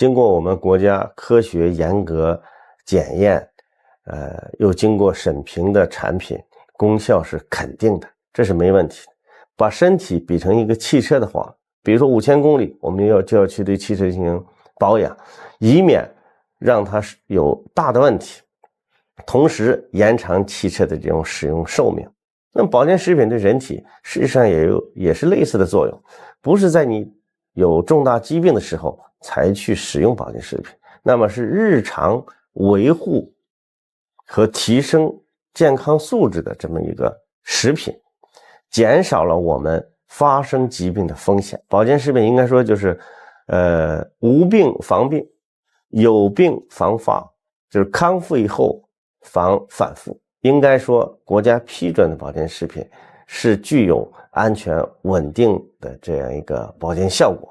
经过我们国家科学严格检验，又经过审评的产品，功效是肯定的，这是没问题的。把身体比成一个汽车的话，比如说5000公里，我们就要去对汽车进行保养，以免让它有大的问题，同时延长汽车的这种使用寿命。那么保健食品对人体事实上也是类似的作用，不是在你有重大疾病的时候才去使用保健食品，那么是日常维护和提升健康素质的这么一个食品，减少了我们发生疾病的风险。保健食品应该说就是无病防病，有病防发，就是康复以后防反复。应该说国家批准的保健食品是具有安全稳定的这样一个保健效果。